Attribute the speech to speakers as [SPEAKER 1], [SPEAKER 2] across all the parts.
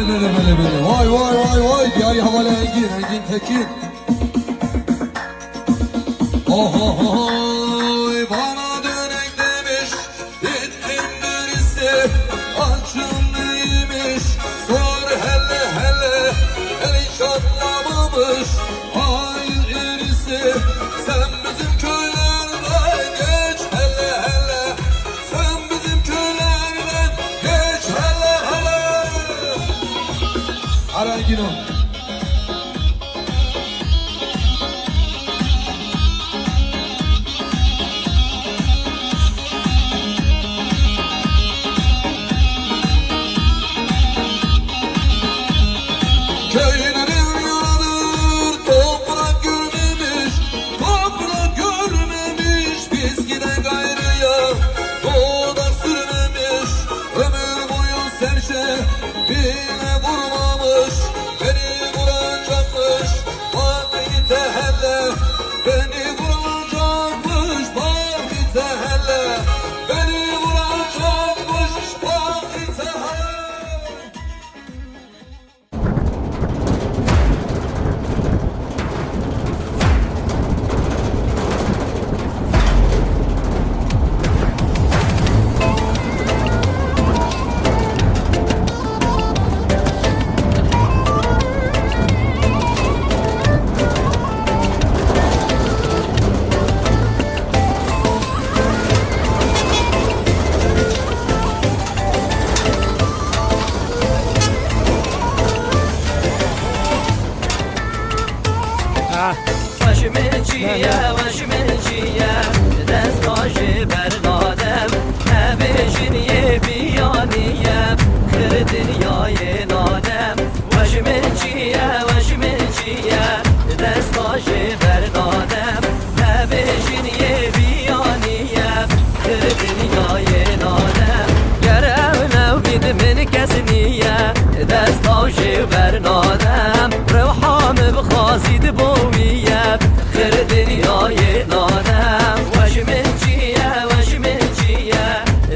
[SPEAKER 1] Böyle. Vay. Diyar havalı Engin Tekin. Oh, bana dönek demiş, gittim birisi, açımlıymış, sor hele, el hiç anlamamış, hayır irisi, sen bizim köylerden geç hele, sen bizim köylerden geç hele. Ara Engin o. Köylerim yaradır, toprak görmemiş, biz giden gayrıya, doğuda sürmemiş, ömür boyu serçe, bile vurmamış, beni vuracakmış, bak git hele, beni vuracakmış, bak git hele, beni vuracakmış, bak git hele.
[SPEAKER 2] وشمنجیه دستاژ برنادم نبیشین یه بیانیه خر دنیای نادم وشمنجیه دستاژ برنادم نبیشین یه بیانیه خر دنیای نادم گرم نو بید من کسنیه دستاژ برنادم روحام بخوازید بویه خر دنیای نادم وشمنجیه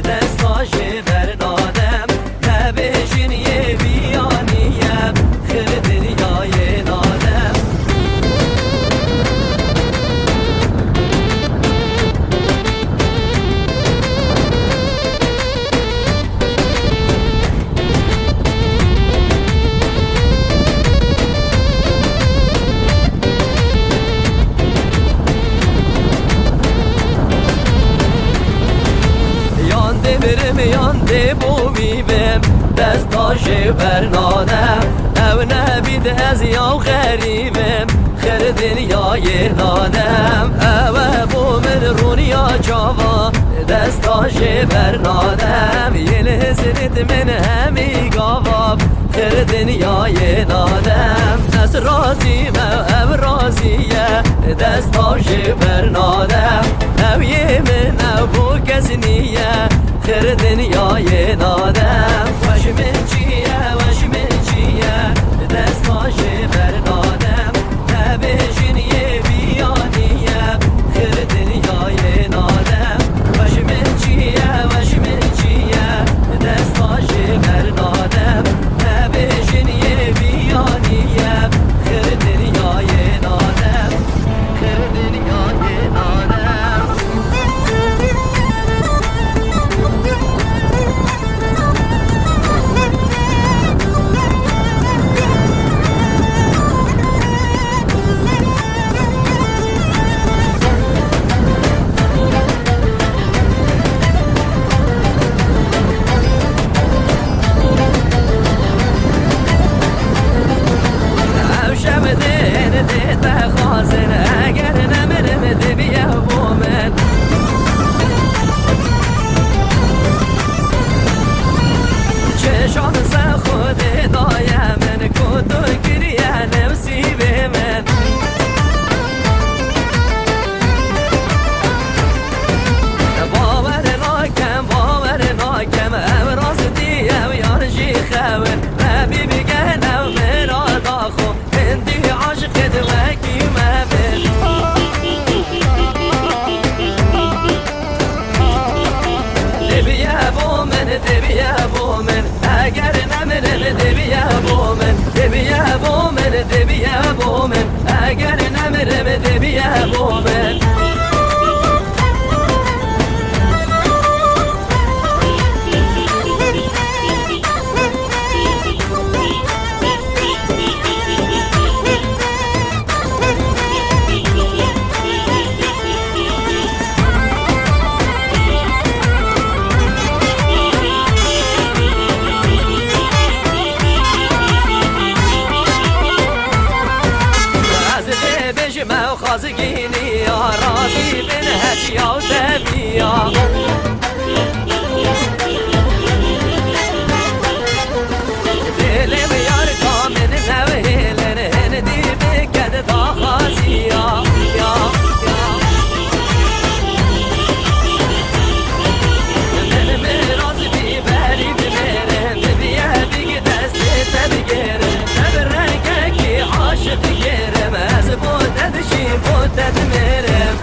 [SPEAKER 2] دستاژ برنادم نبیشین یه بیانیه خر دنیای نادم yandı bu bibim destاژ برنادم او نبید از یا غریبم خر دنیای نادم او بو من رونیا جاوا دستاژ برنادم یل هزرد من همی گاواب خر دنیای نادم از رازیم او رازیه دستاژ برنادم او یه من او بو کسی نیه خر دنیای نادم وشمنجیه دستاژ برنادم نبیشین یه بیانیه خر دنیای نادم وشمنجیه دستاژ برنادم نبیشین یه بیانیه خر دنیای نادم خر دنیای نادم دبیه بومن دبیه بومن دبیه بومن اگر نمرم دبیه بومن ما خازقيني يا راسي بن هجيا وتبيا دلم ياركا من نوهيلن هندي بكد داخازيا يا من مراز ببالي بميرن ببيا بيك دستي تبقيرن تبرنككي عاشق يرم ازبوت ادشي بوت ادميرم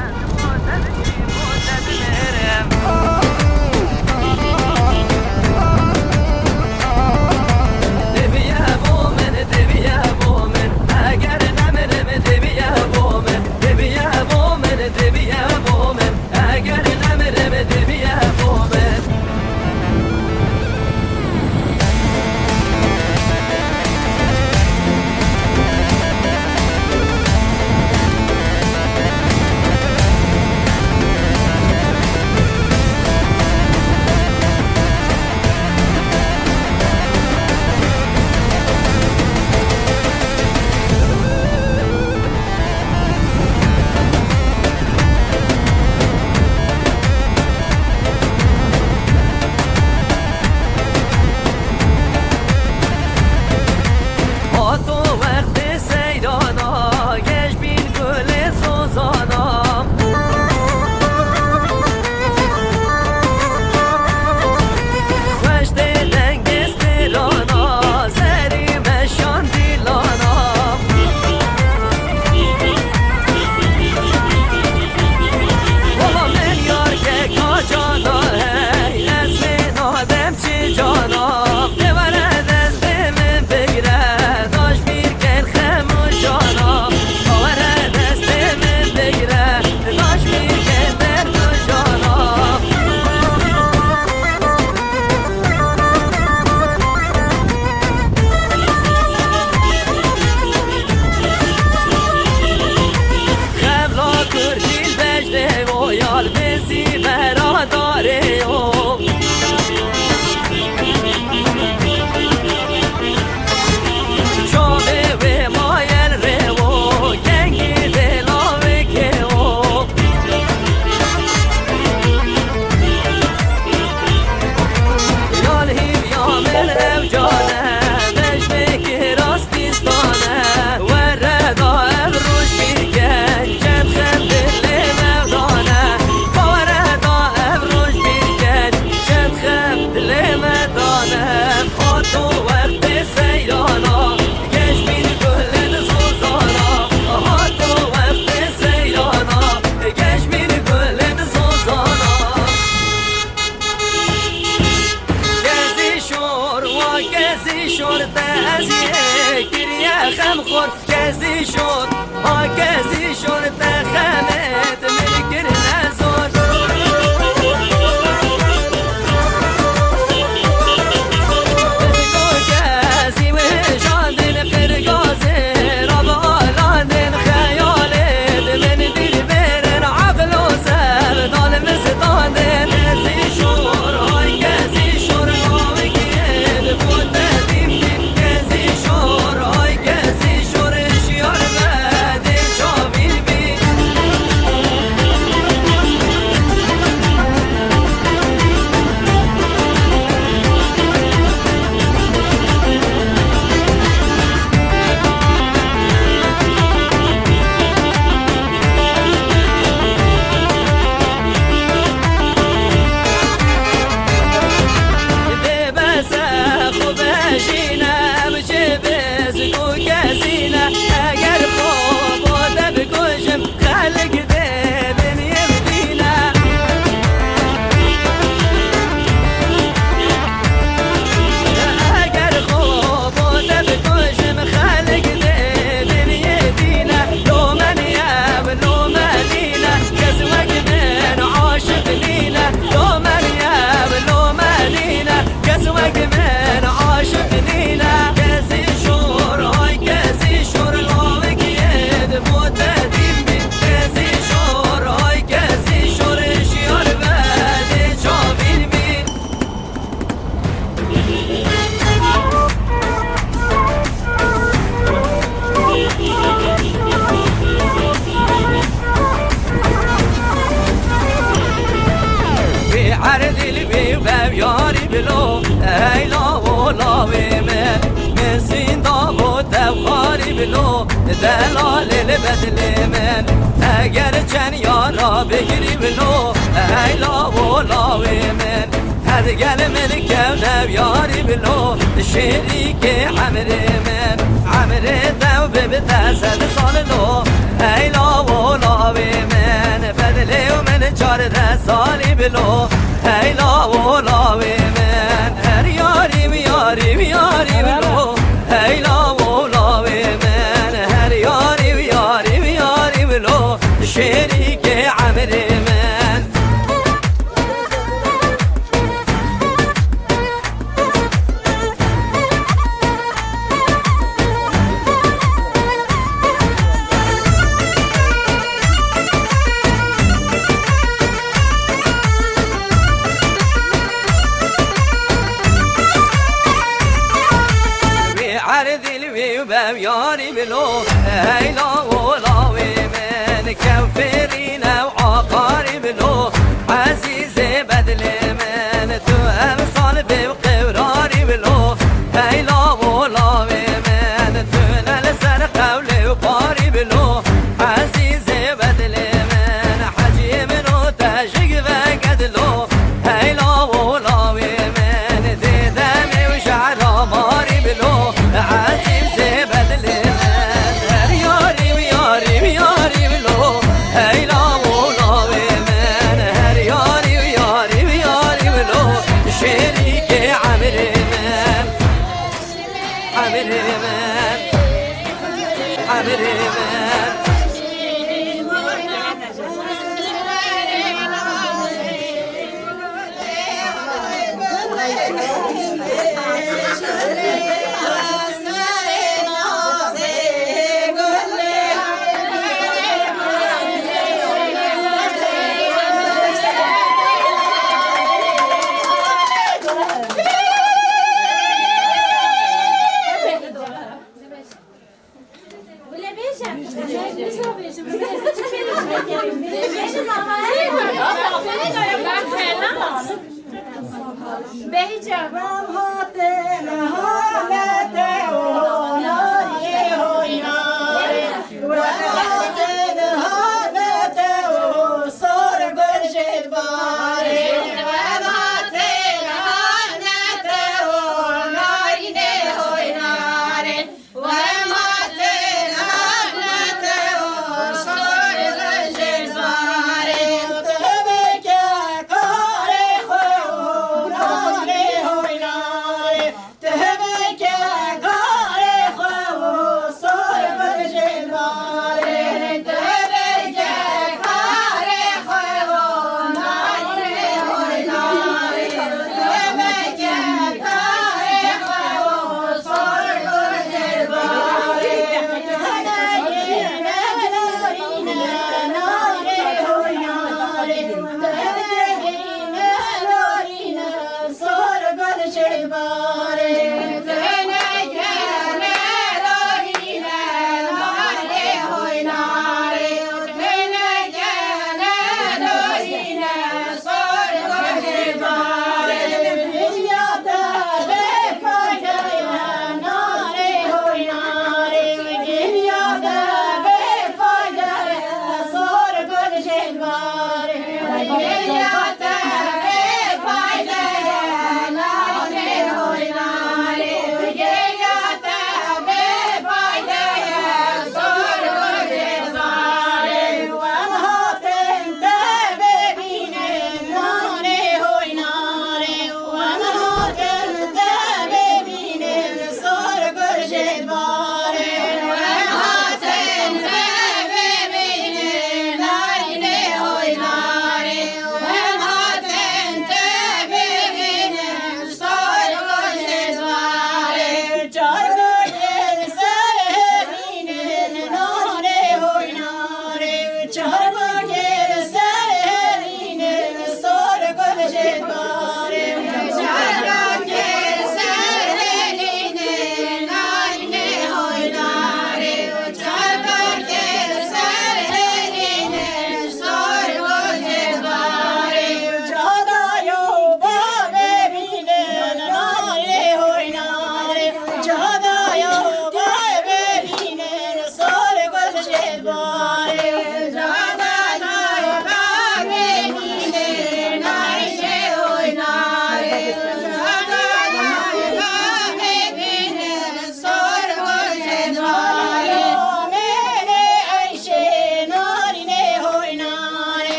[SPEAKER 2] دبيا بومن دبيا بومن اگر نمرم دبيا بومن دبيا بومن دبيا بومن اگر نمرم دبيا بومن خور کسی شد ها کسی شد تخمت ملکر نزار بسیگو کسی وشاندن قرگازه را به آلاندن خیالت من دیر برن عقل و سر دال مستاندن کسی شد های کسی شد آوه کید بود ندیم کسی شد های کسی شد شیار بده چاویل بی دلال البدل من اگر چن یارا بگیری بلو ایلا و لاوی من هدگل من کونو یاری بلو شریک عمر من عمر دو ببتا سد سال لو ایلا و لاوی من بدلی و من 14 سالی بلو ایلا و لاوی من هر یاری یاری یاری بلو ایلا و لاوی من هر یاری یاری یاری بلو شریک عمر من بم یاری بلو ایلا و لاوی من کفرین و عقاری بلو عزیز بدل من تو امسال به قراری بلو ایلا و لاوی من تو نل سر قول و قاری بلو عزیز بدل من حجی منو تشق و گدلو ایلا و لاوی من دیدم و شعر ماری بلو عزیز عمر من
[SPEAKER 3] ولا بيشا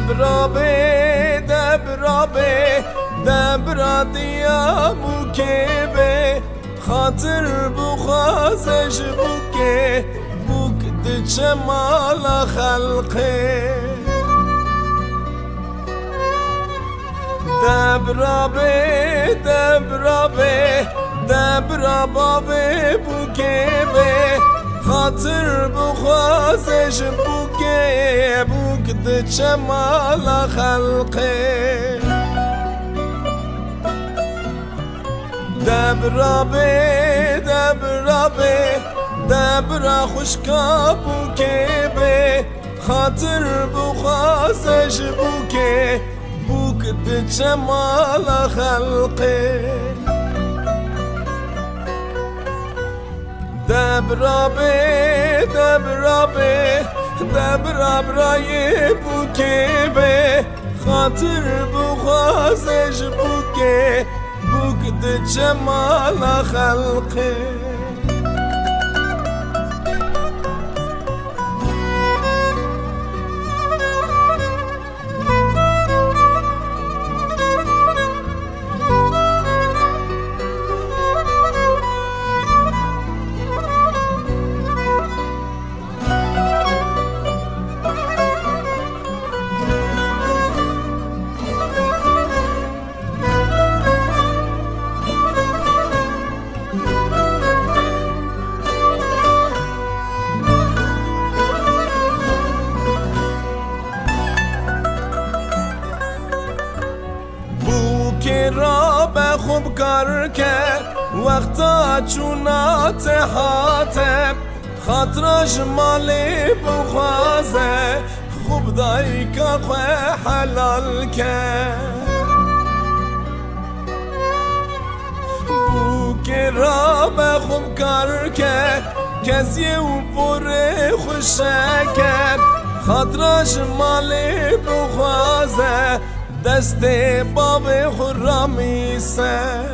[SPEAKER 3] دبرابه دبرابه دبرا دیا بوکه خاطر بخوازش بوکه بوک دچه مالا خلقه دبرابه دبرابه دبرا بابه بوکه خاطر بخوازش بوکه بوک دچه مالا خلقه دبرابه دبرابه دبرا خوشکا بوکه خاطر بخوازش بوکه بوک دچه مالا خلقه دبرابه دبرابه دبرا برای بوکه خاطر بخوازش بوکه بوک دچه مالا خلقه را به خوب کار کرد وقتا چونات حاتب خاطرش مالی بخوازه خوب دایی که خواه حلال کرد بوک را به خوب کار کرد کسی او پر خوشه کرد خاطرش مالی بخوازه دست باب خرامی سر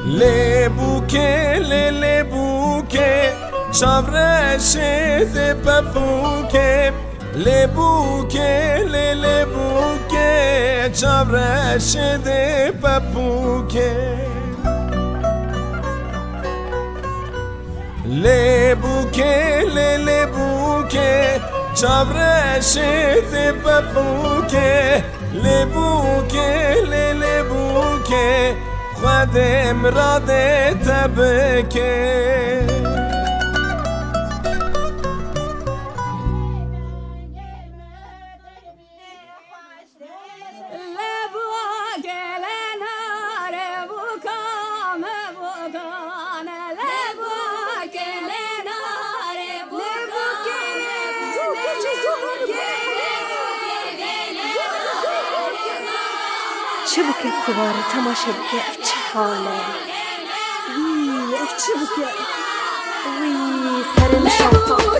[SPEAKER 3] لبوکه لبوکه چاورش ده پپوکه لبوکه لبوکه چاورش ده پپوکه لبوکه لبوکه چاورش ده پپوکه لبوکه لبوکه خودم را ده تبکه
[SPEAKER 4] چه بوکه کوباره تماشه بوکه اف چه حاله وی اف چه بوکه وی سر نشاطا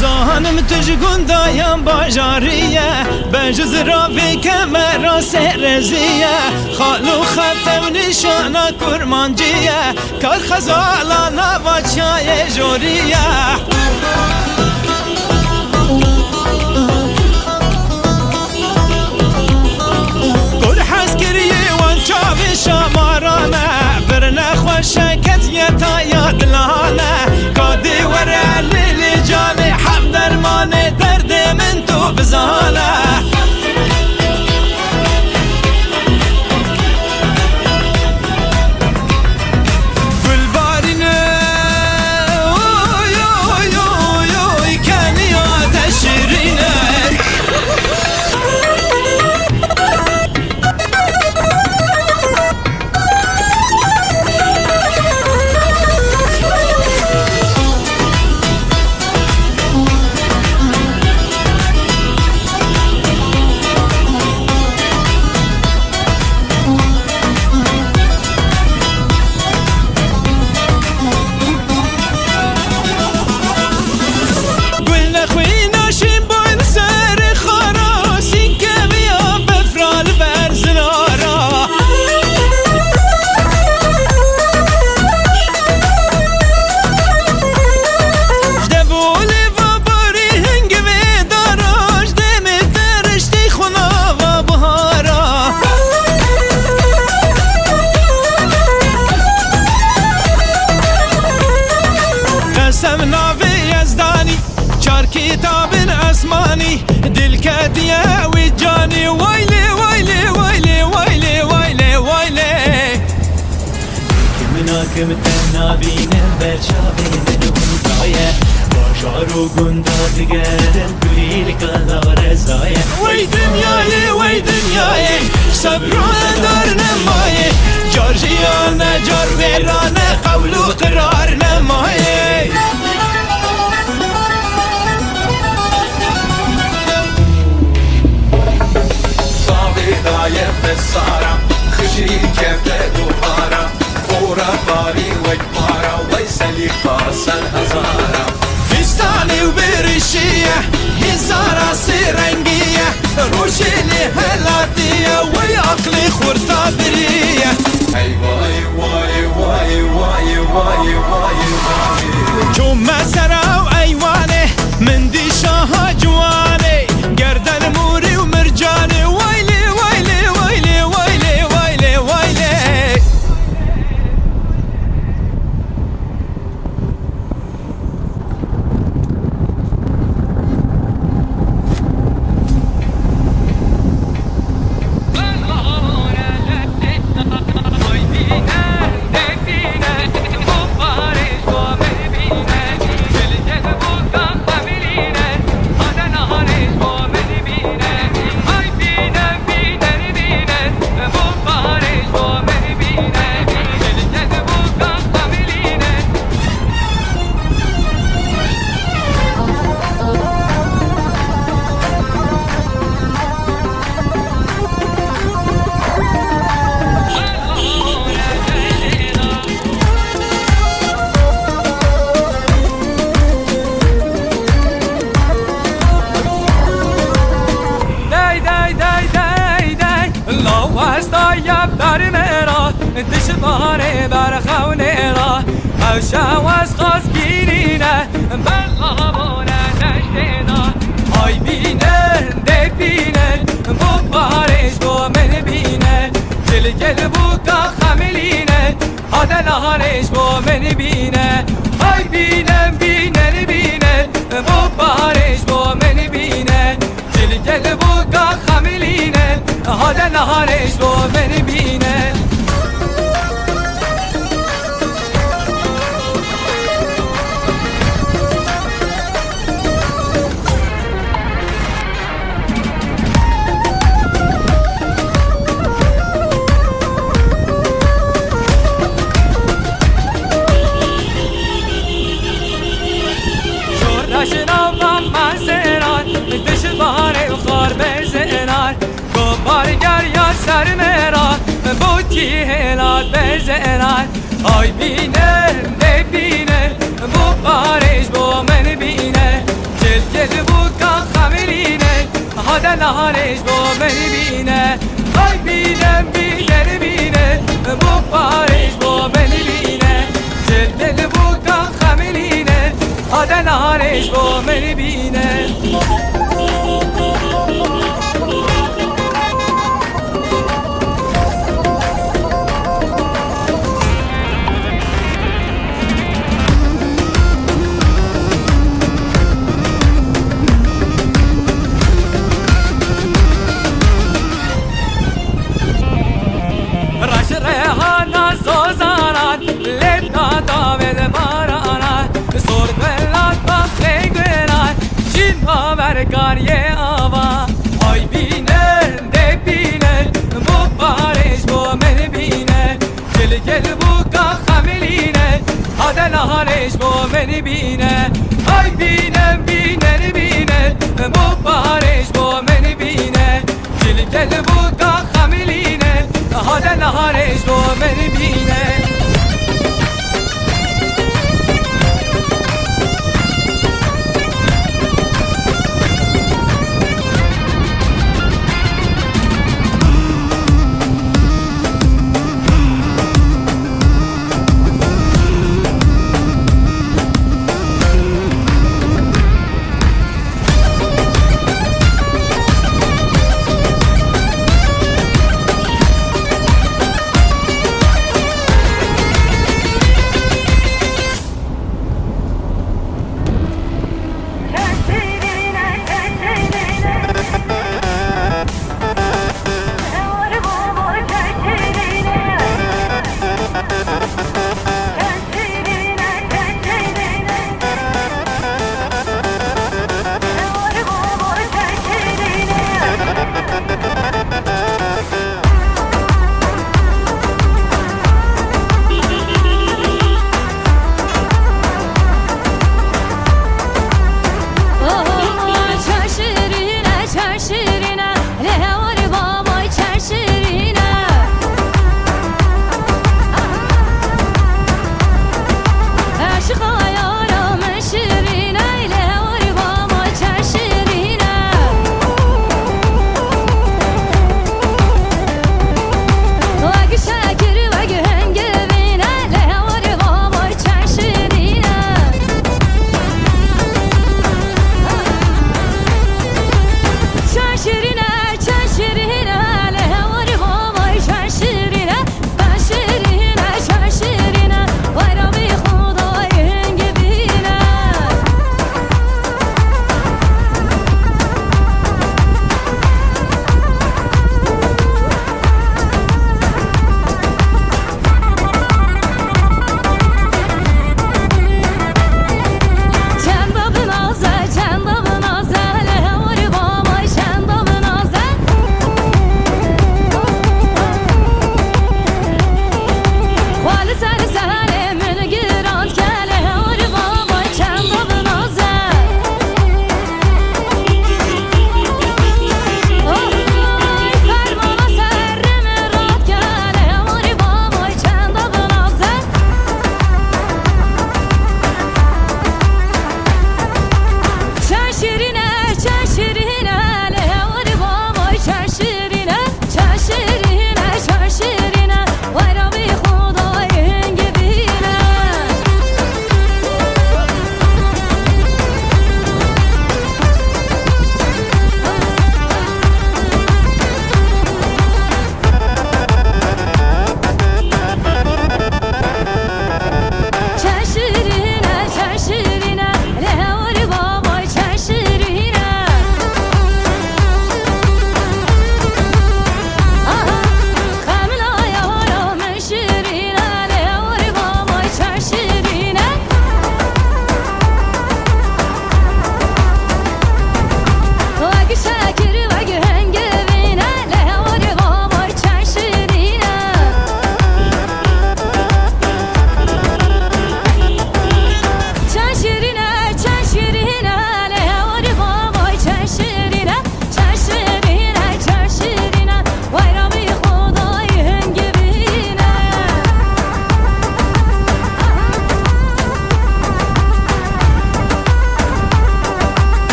[SPEAKER 5] زانم تجگون دایم باجاریه بجز رابی کمرا سرزیه خالو خطم نشانا کرمانجیه کار خزالانا و چای جوریه کل حس کریه وان چاوی شامارانه برنه خوشکت یتا یادلانه کادی وره لیلی جانه حب درمانه درد من تو بزانه كتاب اسماني دل كادية وجاني ويلي ويلي ويلي ويلي ويلي ويلي
[SPEAKER 6] مناكم تنابين برشابين دنيا باشارو گندا دگرن گلیل کلا رزايا
[SPEAKER 5] وي دنياي وي دنياي صبر دار نماي جارجيانا جار ويرانا قول وقرار نماي
[SPEAKER 3] دايم بسارة خشي كفته دوحارة فورا باري وجبارة ويسلي قاس الهزارة
[SPEAKER 5] فستاني وبرشية هزارة سرنجية روشي لي هلاتية ويعقلي خورتا برية
[SPEAKER 3] اي واي واي واي واي واي واي واي
[SPEAKER 5] جم سرا وأيواني من دي شاها جواني گردن موري ومرجاني ويلي ويلي ويلي ويلي ويلي ويلي
[SPEAKER 2] دشباره برخونه را او شواز خواست گیرینه بلا بونه نشتینا آی بینه ده بینه بو بارش بو من بینه گل گل بو که خملینه آدل هارش بو من بینه آی بینه بینه بینه بو بارش بو من بینه گل گل بو که خملینه آدل هارش بو من بینه دشواره و خار بزنار گوبار گریا سر مرا بوچی هلات بزنار آی بینه نبینه بو بارش بو من بینه گل گل بو که خمرینه هاده نهارش بو من بینه آی بینه بینه بینه بو بارش بو من بینه گل گل بو که خمرینه هاده نهارش بو من بینه لبنا داود بارانه سر بلاد بخی گران شین باور کاریه آوا آی بینه ده بینه بو بارش بو من بینه گل گل بو که خملینه آدل هارش بو من بینه آی بینه بینه بینه بو بارش بو من بینه گل گل بو که خملینه آدل هارش بو من بینه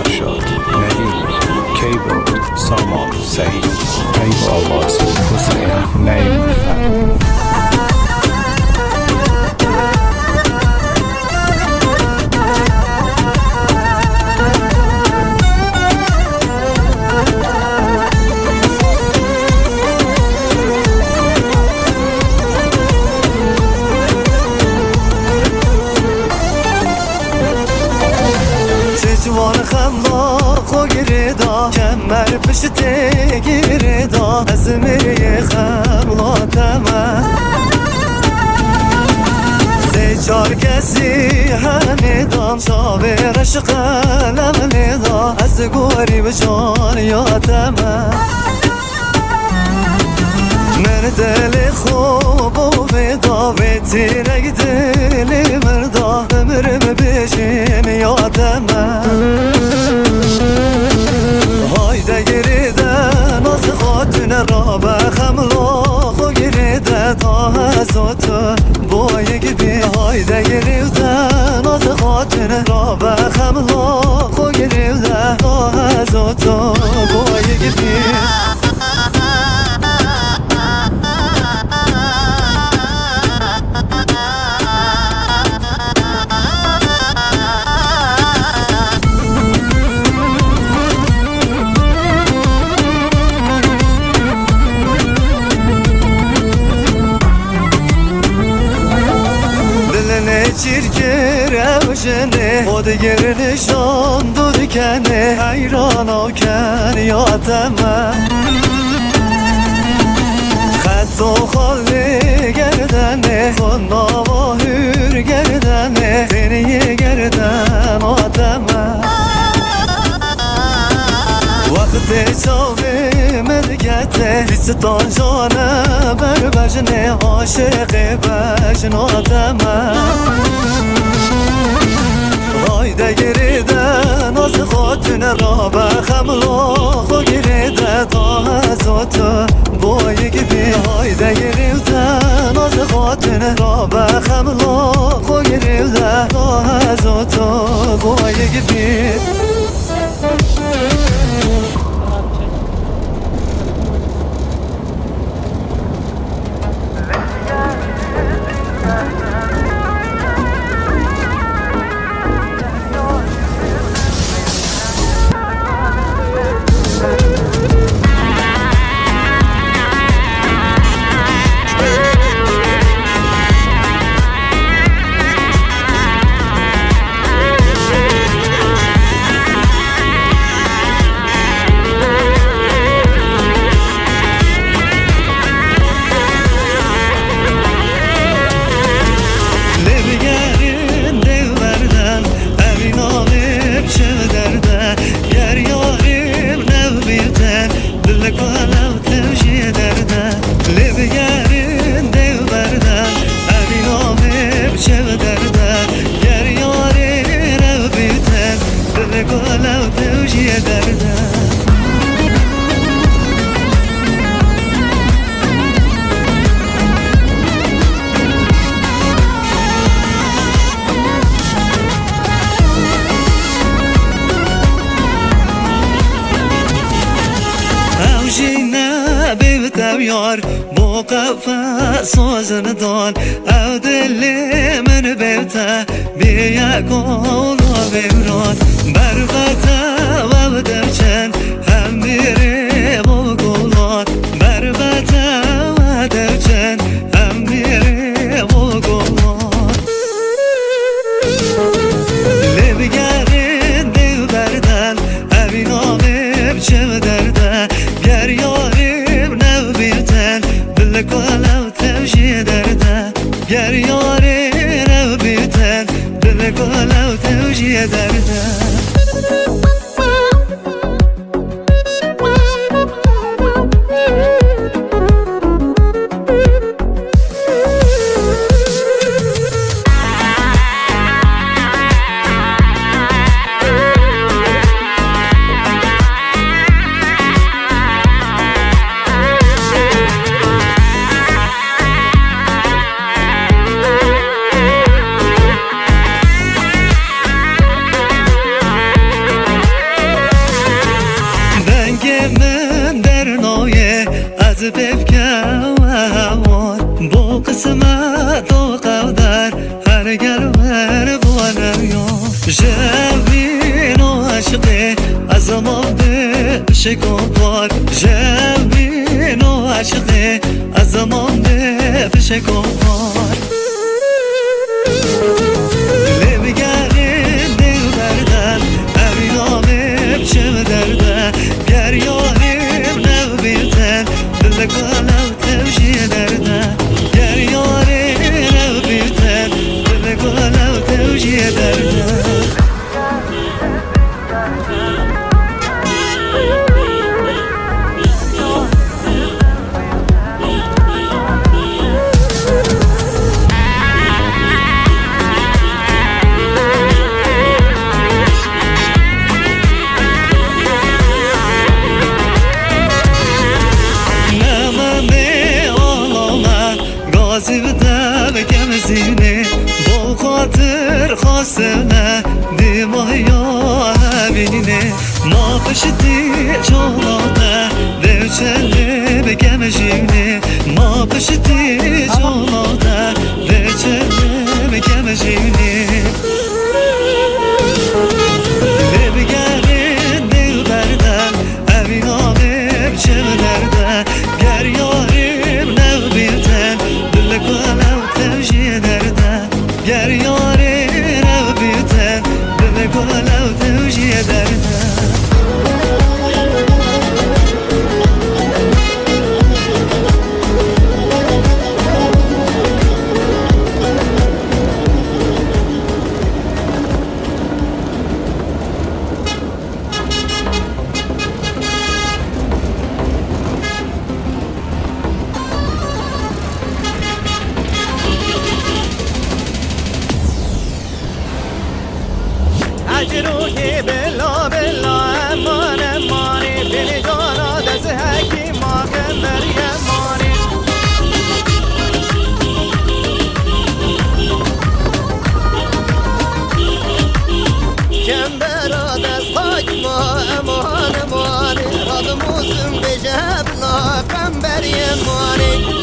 [SPEAKER 7] فرشاد، ندیم، کیبورد، سامان، سعید، طیب آواز، حسین، نعیم فرد.
[SPEAKER 8] چشمان خلاق و گریدا کمر پشت گریدا از میری خملاتمه چار کسی همیدان شاورش قلم لیدا از گوری به جان یادمه من دل خوب و ویدا و تیرک دلی مردا امرم بیشین یادمه هایده گریده ناز خاتون را به خملاخ و گریده تا هزاتو بایی بی هایده گریده ناز خاتون را به خملاخ و گریده تا هزاتو بایی بی چیرکه روشنه خود گرنشان دو دکنه حیران آکن یادمه خط و خاله گردنه خوننا و هور گردنه خینی گردن آدمه وقت چاوه مدکته بیستان جانه بر بجنه عاشق بجن آدمه هایده گریده ناز خاتون را به خملاخ و گریده تا هزاتو بایی بی هایده گریده ناز خاتون را به خملاخ و گریده تا هزاتو بایی بی یار با قفص و زندان او دل من بیته بیا کن و بمران بربته و درچن هم میره با گلان بربته و درچن هم میره با گلان لبگرین دیو بردن اوین آمیم چه درده گر یاریم نو بیتن دل کلو تمشی درده گر یاریم نو بیتن دل کلو تمشی درده جمین و عشقه از زمان به شکوفار جمین و عشقه از زمان به شکوفار لبگرین دل بردن امیرامه بچه درده گر یاریم نو بیرتن دل گلو توشی درده گر یاریم نو بیرتن دل گلو توشی درده غازی بده بگم زینه با خاطر خواستنه دیمه یا همینه ما پشتی چوناته درچنه بگم جینه ما پشتی چوناته درچنه بگم جینه بگرین دل بردن امینامه بچه درده گر یاریم نو بیرتن دل گلو توشی درده گر یاری رو بیرتن دل گلو توشی درده
[SPEAKER 5] اجرو که بلا بلا امان امانی دل جانا دست حکی ما کمبری امانی کمبرا دست حکی ما امان امانی رادموزم بجبنا کمبری امانی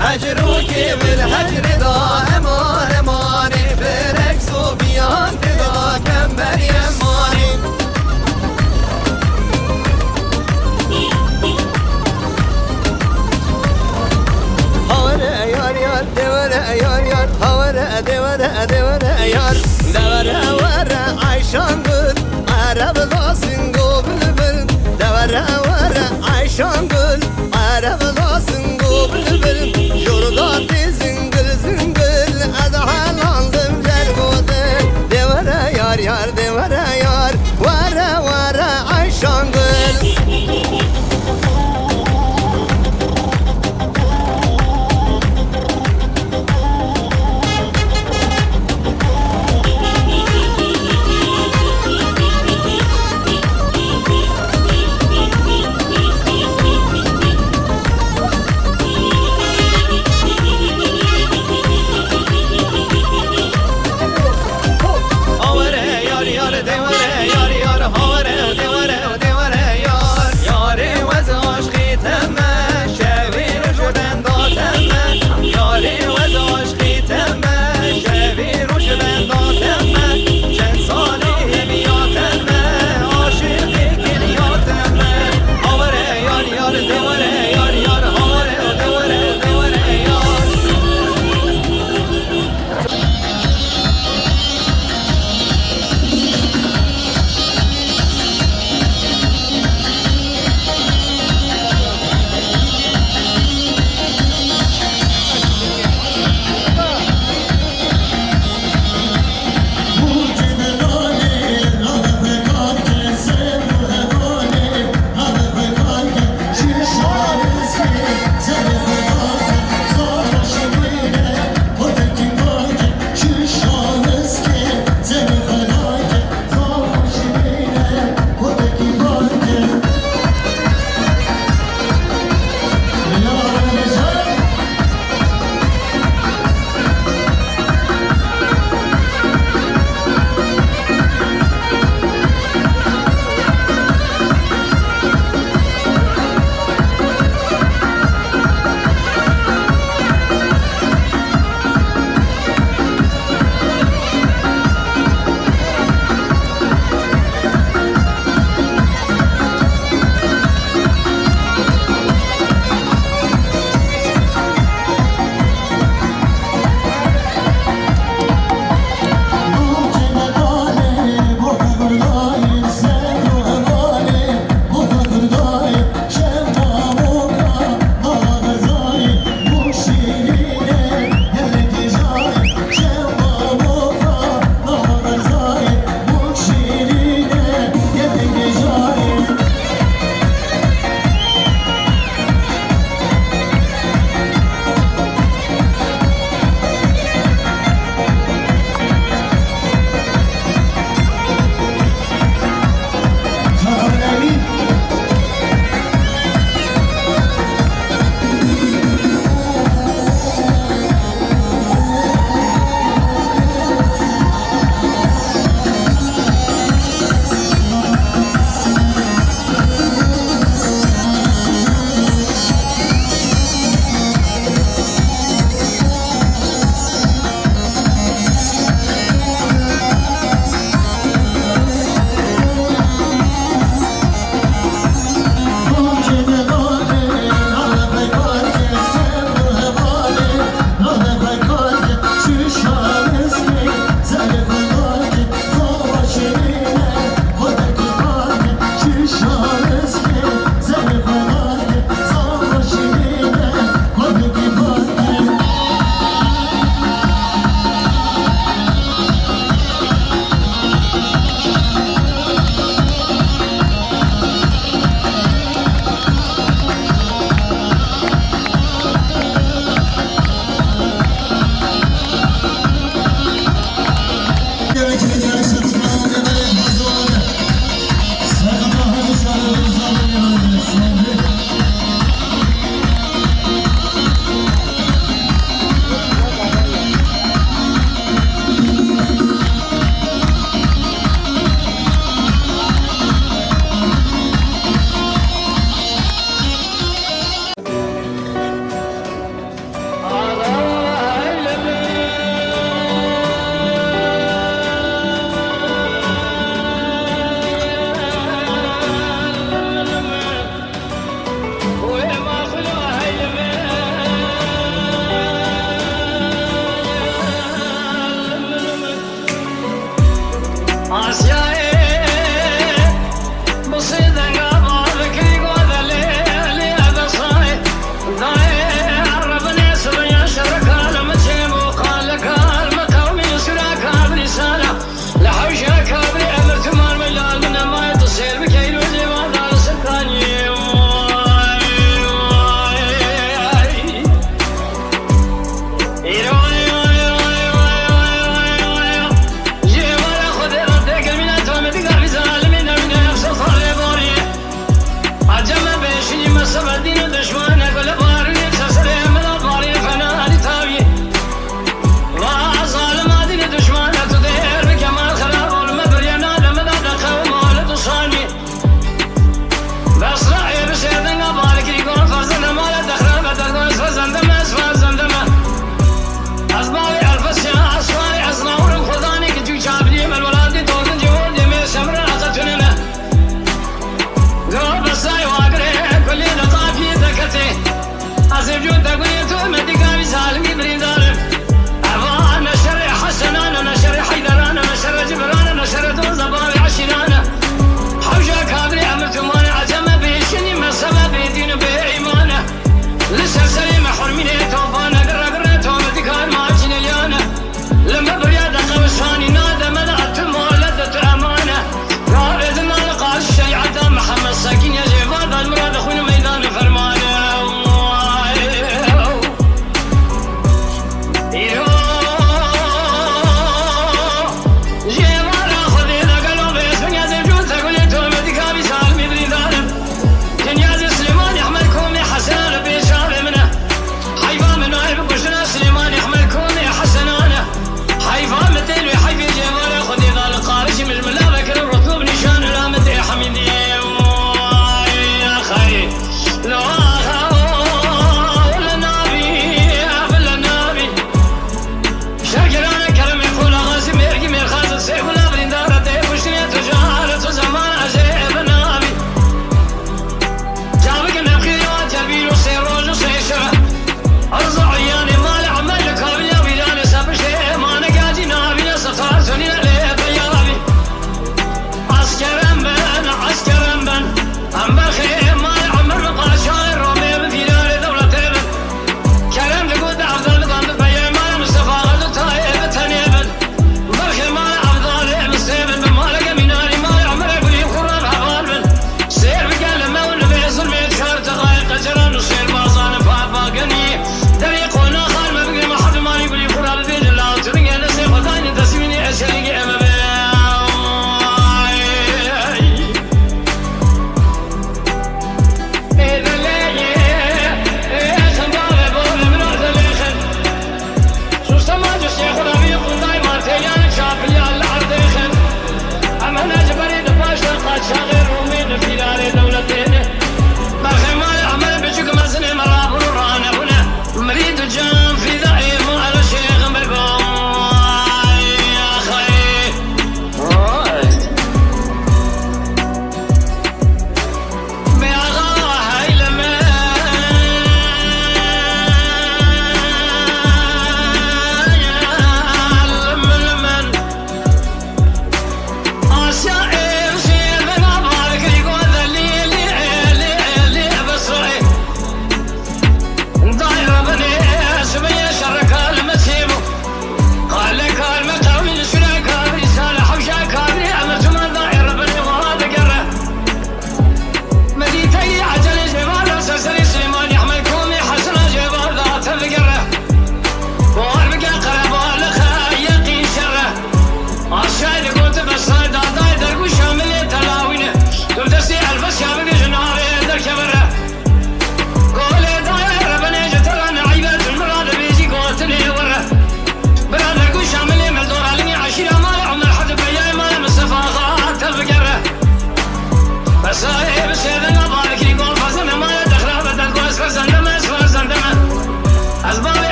[SPEAKER 5] هجرو که بالهجر دا امان امانی برکس و بیان دا کمبری امانی هوره یار یار دوره یار یار هوره دوره دوره یار دوره وره عیشان گل عرب داسن گو بلبل دوره وره عیشان گل عرب داسن گو بلبل جردات زنگل زنگل از حالانdım جرگوده دوره یار یار دوره یار وره وره عیشان گل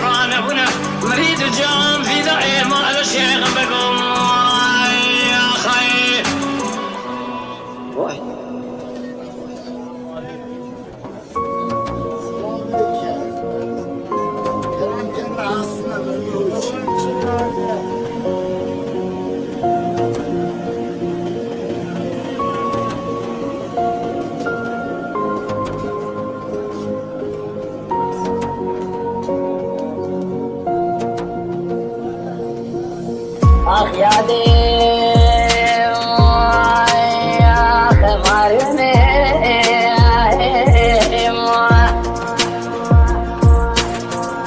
[SPEAKER 9] رانا هنا مريد الجام في داعي ما الشيخ بكم يا خير آخ یادی آخ مارمی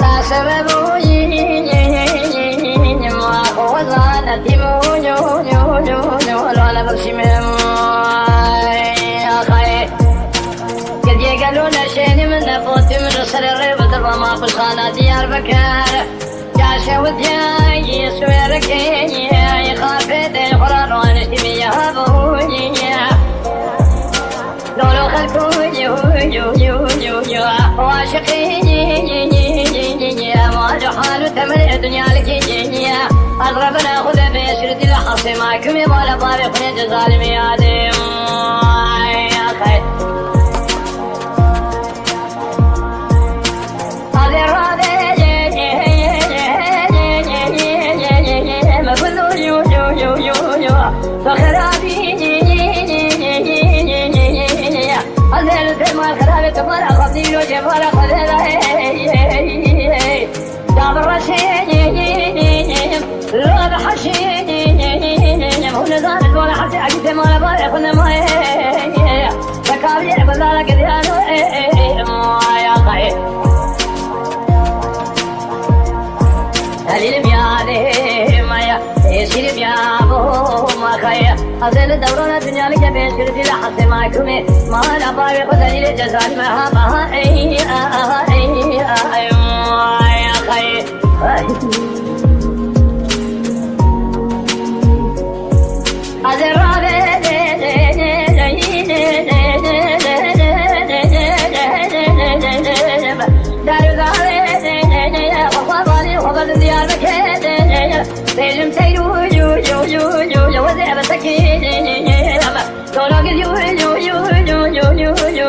[SPEAKER 9] تاسب بویی ما خوزانتی مو لالا بخشیم آخی کدی قالوا نشینی من نفوتی من سر الريبة الرما بسخانة ديار بكر جاشا ودياي سويرك خافت القرآن ونشتمي يا ابوي لولو خلكو يو واشقي ما جحال تمر الدنيا لك اضرب ناخذ بشرتي لحصي معكم يا بالا طارق نجي ظالمي يا يا خير هذه الراضي فخرابي أذل تما خرابي تمر خطيل وجمال خذله دام الرشيد لا بحشيد هو نزال ولا حتى أجد ما بارك ونما فكابي بذلك ديانو يا خير هليل بياده مايا يسير بيابو ما خيا أزل دورنا الدنيا لك بيشرتي لحظة معكم ما نبغى خدني لجزال ما يا خير أزل رابع ديار بكير بيلم تيرو وذهب سكين طلاق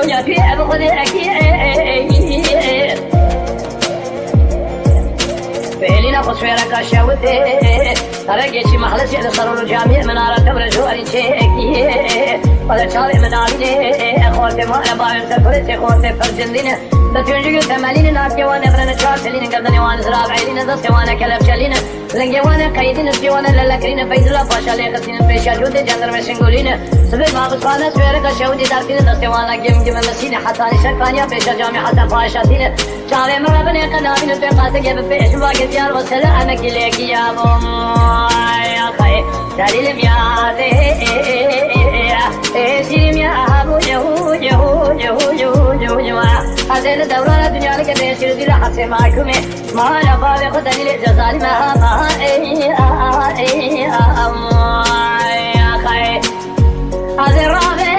[SPEAKER 9] يا في أبو بيلينا خسويرا كاشاوتي ترقيتي محل سيد صاروا الجامع منارة تمر جواري تشيكي ولا شارع مناري خوتي ما أنا باين تفرتي خوتي فرجندين تتونجي ثمانين ناكي وانا برنا شارتلين قبضني وانا زراب عيدين دستي وانا كلب شالين لنجي وانا قيدين سبي وانا للكرين فيد الله باشا لي خسين بيشا جودي جندر مشنقولين سبي ما بسوانا سويرا كشاوتي دارتين دستي وانا جم مسين حتاني شركانيا بيشا جامع حتى فاشاتين شارع مرابني قنامين تقاسي جيب بيش واقف ديار وسلا أنا كليكي يا بوم يا خير دليل ميادي سيرم يا أبو يهو أزل دورنا الدنيا لك بيشير دي لحسي معكم ما نبغى خدني لجزالي ما يا خير أزل رابع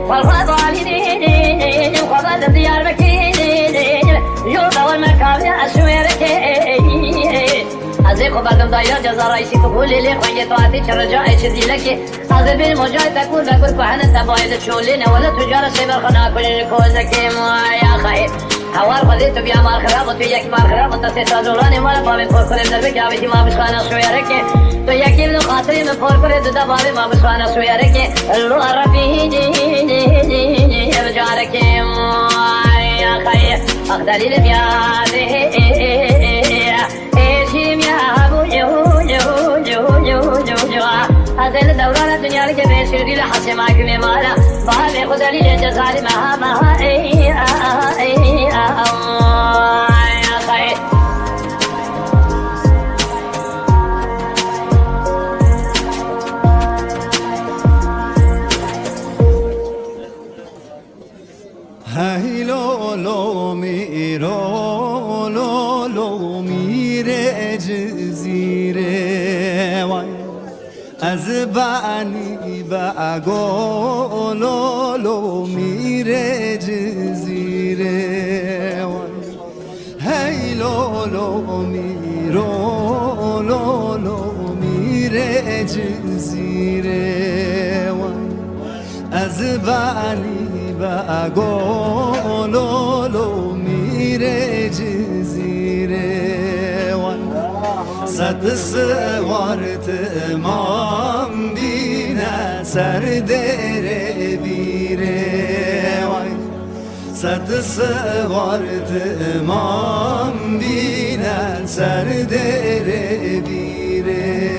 [SPEAKER 9] والفضالين وخبط ديار بكين يوضا والمكابع أسويرك أزيكو بعدم داير جزا رئيسي تقول لي خوية طاعتي شرجاء اشدي لك أزيب المجاي تقول بكل فحنا تبايد تشولين ولا تجار سيبر خنا كل الكوزك يا خير هوار خذيت بيا مال خراب وتيجي مال خراب وتسيت زوراني مال بابي فور كل دربك يا بيتي ما بسخانا سويرك تو يكي من خاطري من فور كل ددا بابي ما بسخانا سويرك الله ربي يرجعك يا خير أخدلي البياد شيم يا أبو يهو أزل دوران الدنيا لك بيشير دي لحسي معكم مالا بابي خدلي لجزالي ما يا خير
[SPEAKER 8] هی لولو میرو لولو میره جزیره وای از بعنی و اگولولو میره جزیره هی لولو میرو لولو میره جزیره از بعنی و اگولولو میره جزیره صد سوارت امام بینه سر دره بیره صد سوارت امام بینه سر دره بیره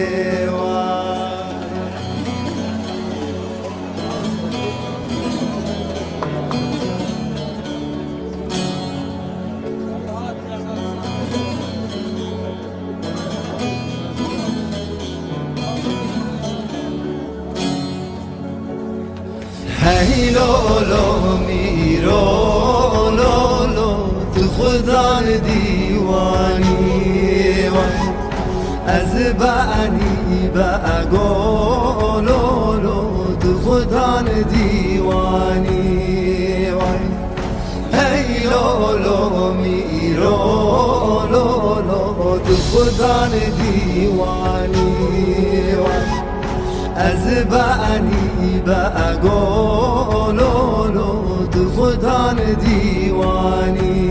[SPEAKER 8] هی لولو میرو لولو تو خدا دیوانی از بعنی بگو لولو تو خدا دیوانی هی لولو میرو لولو تو خدا دیوانی از بعنی بگولولو تو خدا دیوانی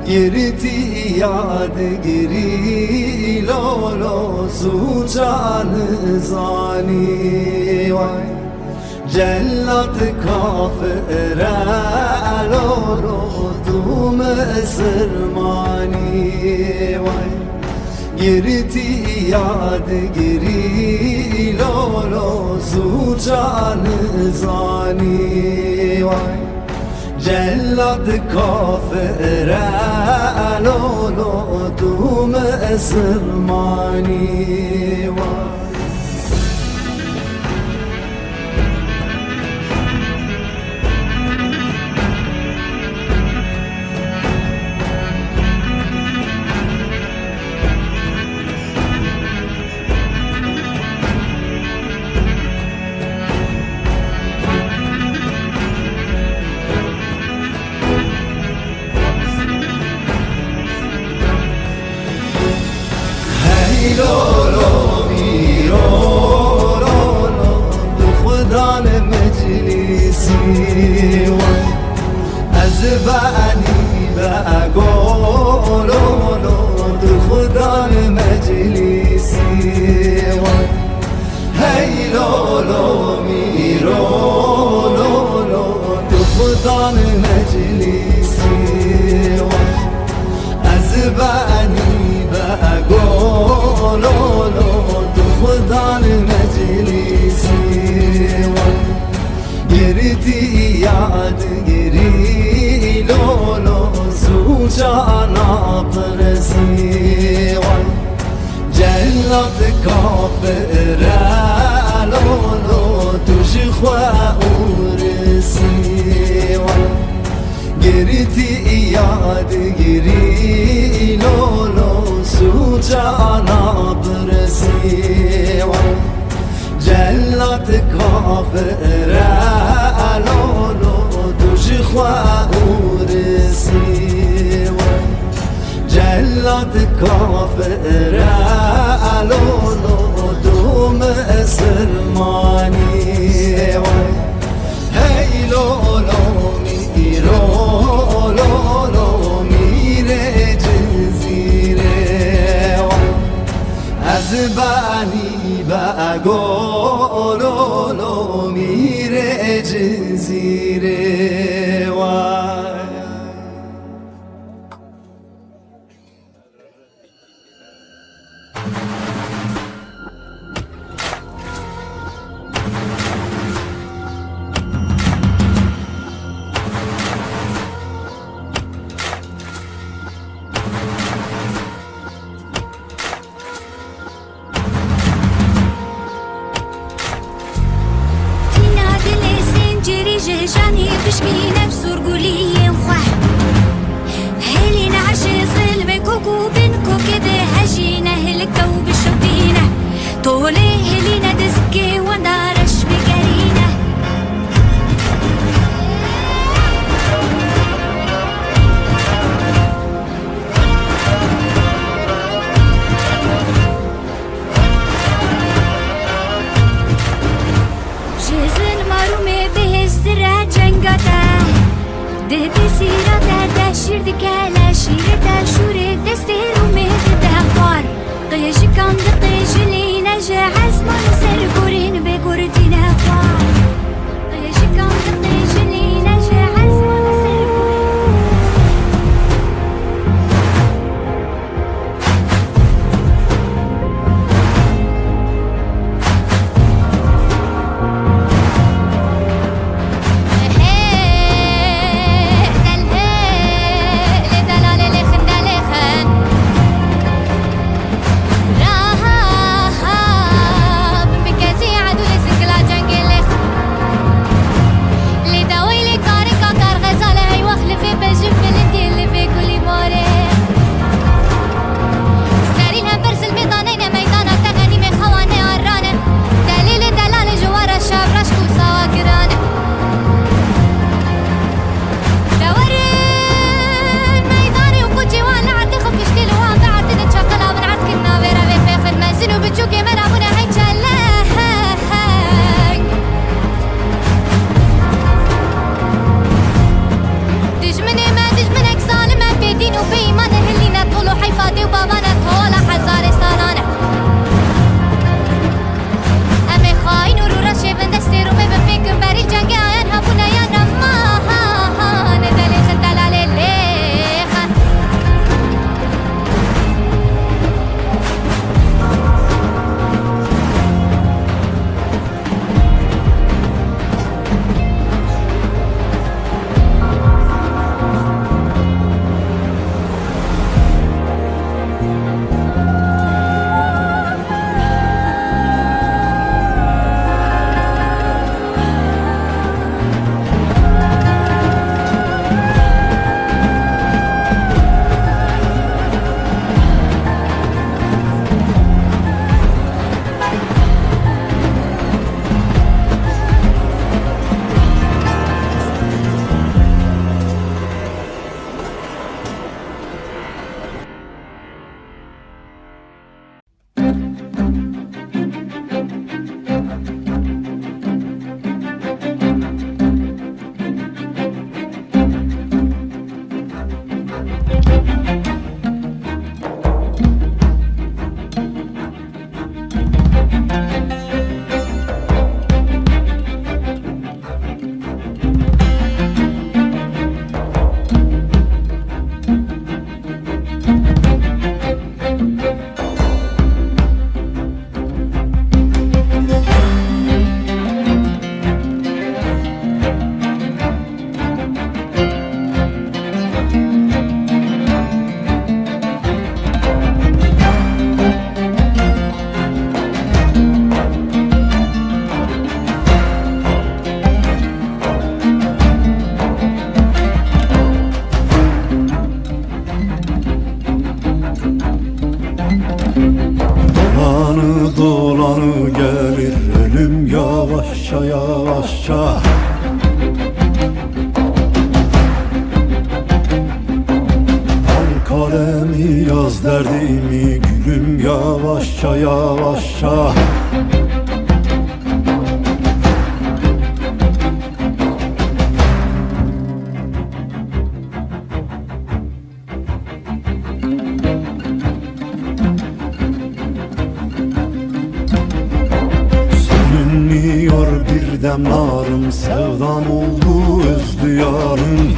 [SPEAKER 8] گرتی یاد گری لولو سوچان زانی جلت کافر لولو تو مسلمانی گرتی یاد گری لولو سوچان زانی جلت کافر لولو تو مسلمانی لولو میرو لولو تو خدا مجلسی از بعنی بگو لولو تو خدا مجلسی هی لولو میرو لولو تو خدا مجلسی از بعنی بگولولو تو خدا مجلسی گرتی یاد گری لولو سوچانا پرسی جلت کافر لولو توش خواه ورسی گرتی یاد گری لولو سوچانا برسی جلت کافر لولو توش خواه ورسی جلت کافر لولو تو مسلمانی هی لولو میرو لولو میره جزیره از بعنی بگولولو میره جزیره
[SPEAKER 10] جاني بشكينا بسرقولي وخح هلي نعشي صلبك وكوبنكو كده هجينا هلكا وبشوتينا طولي هلينا دزكي وندارش بقرينا جزن مارومي بهزرة جنگاتا ده سيرة ده شير دكالا شير ده شوري دستيرو مهد ده خوار قيش كان دقيش لينا جا عزمان سرقورين بقردين خوار قيش كان دقيش لينا جا عزمان سرقورين
[SPEAKER 8] dolanı gelir ölüm yavaşça yavaşça. Al kalemi yaz derdimi gülüm yavaşça yavaşça. Birden narım sevdan oldu özlü yarım.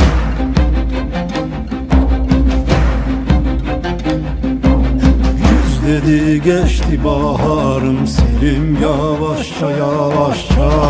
[SPEAKER 8] Yüz dedi geçti baharım Selim yavaşça yavaşça.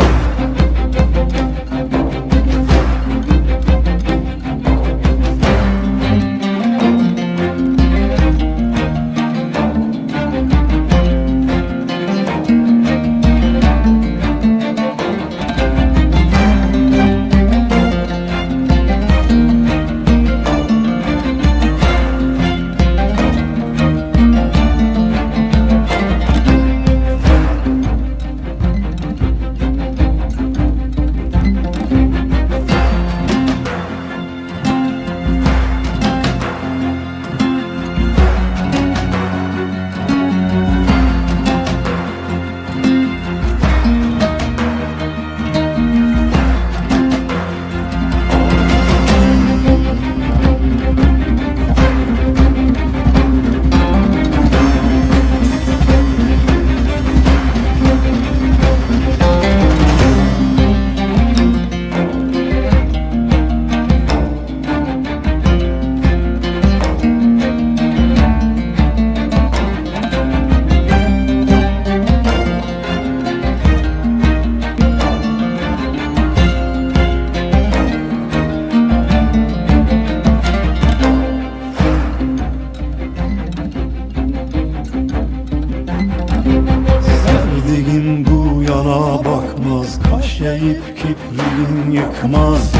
[SPEAKER 8] bana bakmaz, kaş yayıp kipriğin yıkmaz.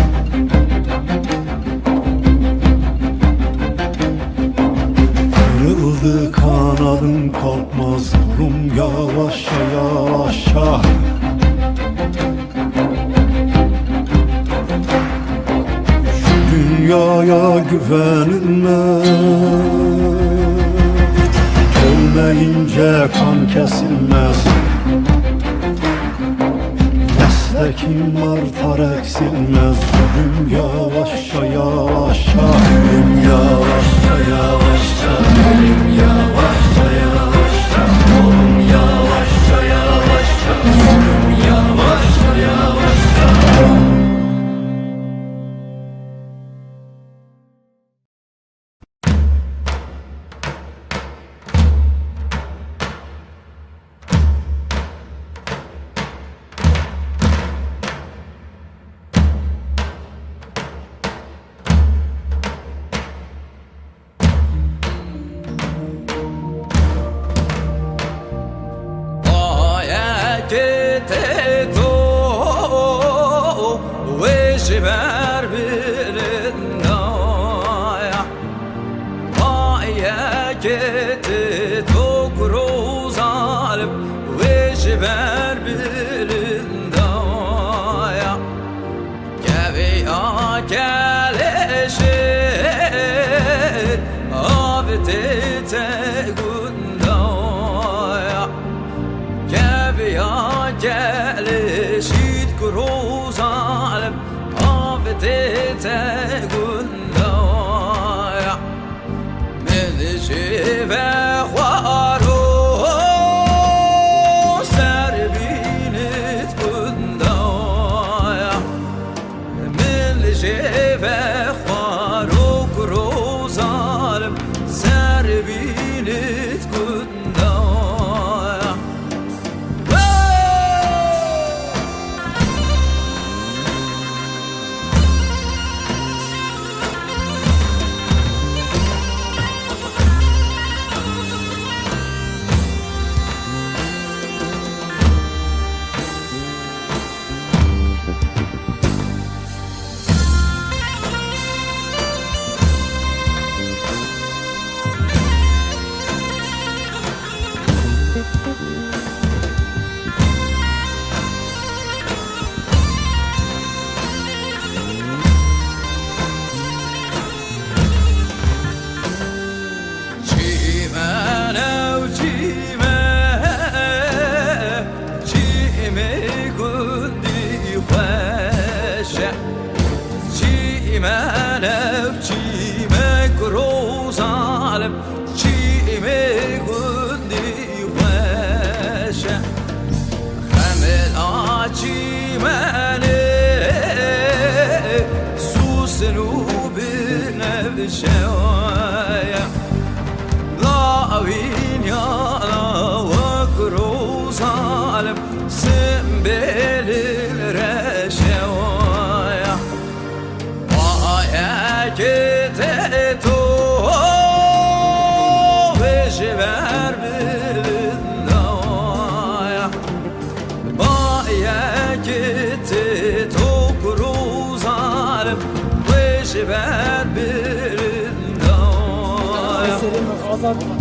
[SPEAKER 8] Kırıldı kanadın kalkmaz, kulum yavaşça yavaşça. Dünyaya güvenilmez, ölmeyince kan kesilmez. Meslekim artar eksilmez, ölüm yavaşça yavaşça. Ölüm yavaşça yavaşça, ölüm yavaşça yavaşça. Ölüm yavaşça yavaşça, ölüm yavaşça yavaşça.
[SPEAKER 2] Azad.